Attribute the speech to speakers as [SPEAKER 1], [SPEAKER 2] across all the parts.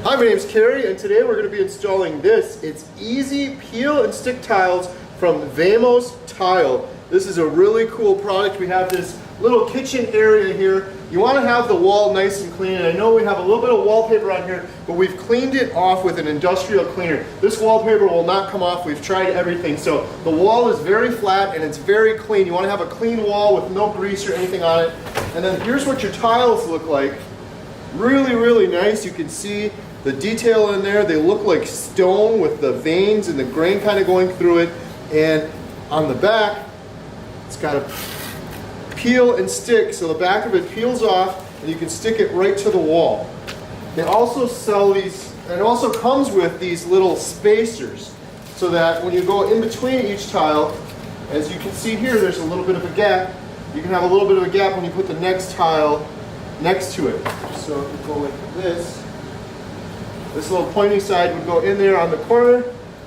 [SPEAKER 1] Hi, my name's Kerry, and today we're going to be installing this. It's easy peel and stick tiles from 𝐬𝐬𝐬𝐻 Tile. This is a really cool product. We have this little kitchen area here. You want to have the wall nice and clean, and I know we have a little bit of wallpaper on here, but we've cleaned it off with an industrial cleaner. This wallpaper will not come off. We've tried everything. So the wall is very flat and it's very clean. You want to have a clean wall with no grease or anything on it. And then here's what your tiles look like. Really, really nice. You can see the detail in there. They look like stone with the veins and the grain kind of going through it. And on the back, it's got a peel and stick, so the back of it peels off and you can stick it right to the wall. They also sell these, and it also comes with these little spacers so that when you go in between each tile, as you can see here, there's a little bit of a gap. You can have a little bit of a gap when you put the next tile next to it. So if you go like this little pointy side would go in there on the corner,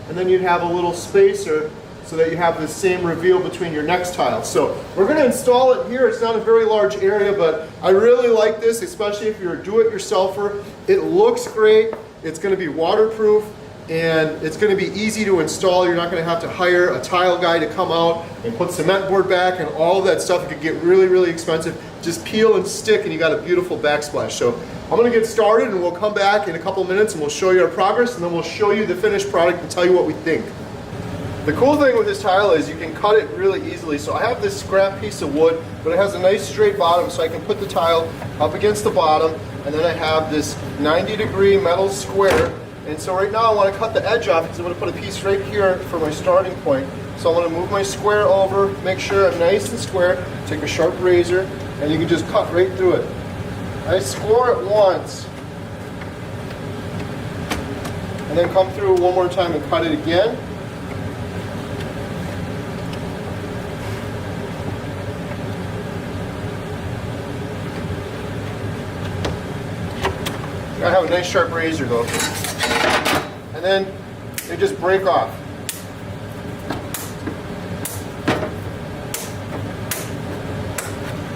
[SPEAKER 1] and then you'd have a little spacer so that you have the same reveal between your next tile. So we're going to install it here. It's not a very large area, but I really like this, especially if you're a do-it-yourselfer. It looks great. It's going to be waterproof, and it's going to be easy to install. You're not going to have to hire a tile guy to come out and put cement board back and all of that stuff. It could get really, really expensive. Just peel and stick and you got a beautiful backsplash. So I'm going to get started and we'll come back in a couple minutes and we'll show you our progress, and then we'll show you the finished product and tell you what we think. The cool thing with this tile is you can cut it really easily. So I have this scrap piece of wood, but it has a nice straight bottom, so I can put the tile up against the bottom, and then I have this 90-degree metal square. And so right now I want to cut the edge off because I'm going to put a piece right here for my starting point. So I'm going to move my square over, make sure I'm nice and square, take a sharp razor, and you can just cut right through it. I score it once, and then come through one more time and cut it again. I have a nice sharp razor though. And then they just break off.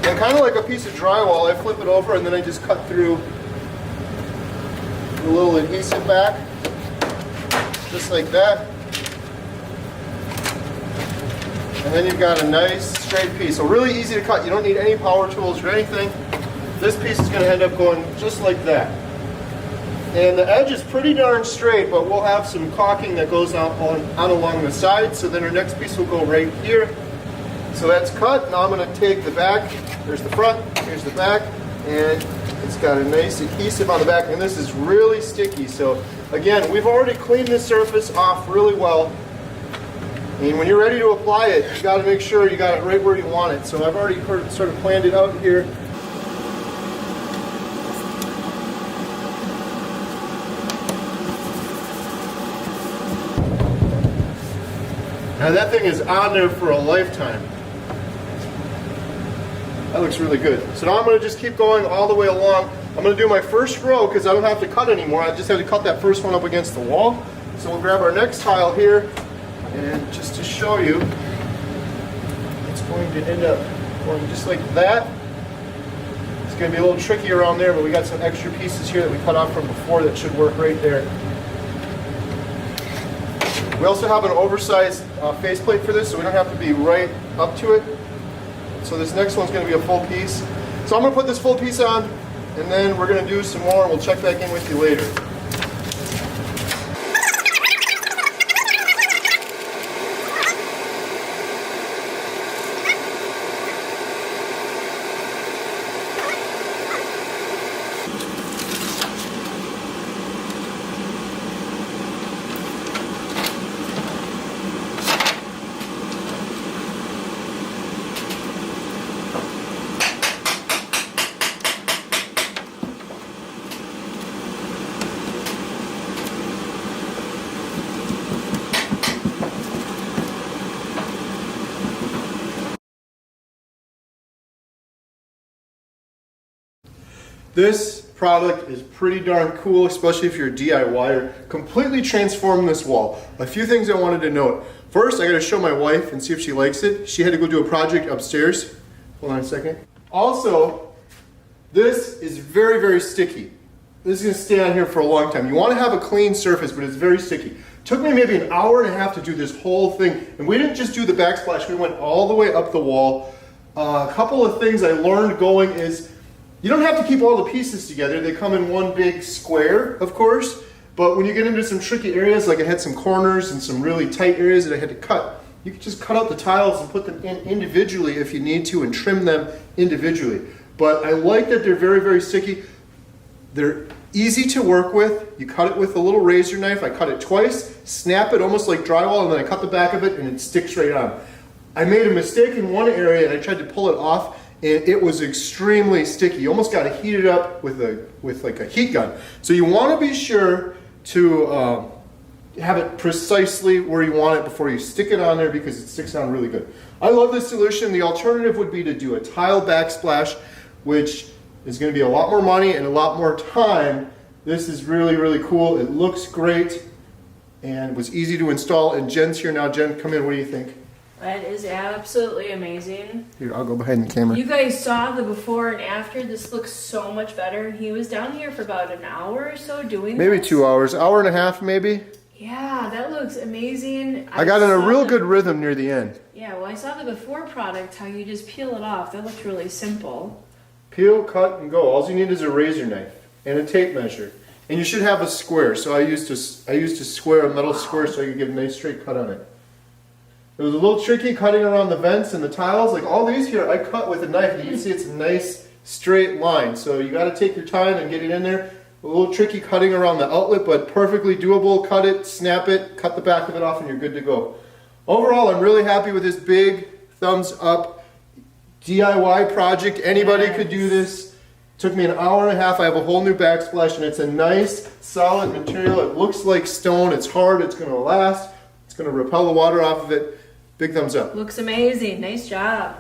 [SPEAKER 1] And kind of like a piece of drywall, I flip it over and then I just cut through the little adhesive back, just like that. And then you've got a nice straight piece. So really easy to cut. You don't need any power tools or anything. This piece is going to end up going just like that. And the edge is pretty darn straight, but we'll have some caulking that goes out along the side, so then our next piece will go right here. So that's cut. Now I'm going to take the back. There's the front, here's the back, and it's got a nice adhesive on the back, and this is really sticky. So again, we've already cleaned this surface off really well, and when you're ready to apply it, you got to make sure you got it right where you want it. So I've already sort of planned it out here. Now that thing is on there for a lifetime. That looks really good. So now I'm going to just keep going all the way along. I'm going to do my first row because I don't have to cut anymore. I just have to cut that first one up against the wall. So we'll grab our next tile here, and just to show you, it's going to end up going just like that. It's going to be a little tricky around there, but we got some extra pieces here that we cut off from before that should work right there. We also have an oversized faceplate for this, so we don't have to be right up to it. So this next one's going to be a full piece. So I'm going to put this full piece on, and then we're going to do some more. We'll check back in with you later. This product is pretty darn cool, especially if you're a DIYer. Completely transformed this wall. A few things I wanted to note. First, I gotta show my wife and see if she likes it. She had to go do a project upstairs. Hold on a second. Also, this is very, very sticky. this is going to stay on here for a long time. You want to have a clean surface, but it's very sticky. Took me maybe an hour and a half to do this whole thing. And we didn't just do the backsplash, we went all the way up the wall. A couple of things I learned going is, you don't have to keep all the pieces together. They come in one big square, of course. But when you get into some tricky areas, like I had some corners and some really tight areas that I had to cut, you can just cut out the tiles and put them in individually if you need to and trim them individually. But I like that they're very, very sticky. They're easy to work with. You cut it with a little razor knife. I cut it twice, snap it almost like drywall, and then I cut the back of it and it sticks right on. I made a mistake in one area and I tried to pull it off and it was extremely sticky. You almost got to heat it up with like a heat gun. So you want to be sure to have it precisely where you want it before you stick it on there because it sticks on really good. I love this solution. The alternative would be to do a tile backsplash, which is going to be a lot more money and a lot more time. This is really, really cool. It looks great and was easy to install. And Jen's here now. Jen, come in. What do you think?
[SPEAKER 2] That is absolutely amazing.
[SPEAKER 1] Here, I'll go behind the camera.
[SPEAKER 2] You guys saw the before and after. This looks so much better. He was down here for about an hour or so doing
[SPEAKER 1] Maybe
[SPEAKER 2] this.
[SPEAKER 1] 2 hours, hour and a half maybe.
[SPEAKER 2] Yeah, that looks amazing.
[SPEAKER 1] I got in a real good rhythm near the end.
[SPEAKER 2] Yeah, well, I saw the before product, how you just peel it off. That looked really simple.
[SPEAKER 1] Peel, cut, and go. All you need is a razor knife and a tape measure. And you should have a square. So I used to square a metal square so I could get a nice straight cut on it. It was a little tricky cutting around the vents and the tiles. Like all these here, I cut with a knife. And you can see it's a nice straight line. So you got to take your time and get it in there. A little tricky cutting around the outlet, but perfectly doable. Cut it, snap it, cut the back of it off, and you're good to go. Overall, I'm really happy with this big thumbs up DIY project. Anybody could do this. Took me an hour and a half. I have a whole new backsplash, and it's a nice, solid material. It looks like stone. It's hard. It's going to last. It's going to repel the water off of it. Big thumbs up.
[SPEAKER 2] Looks amazing. Nice job.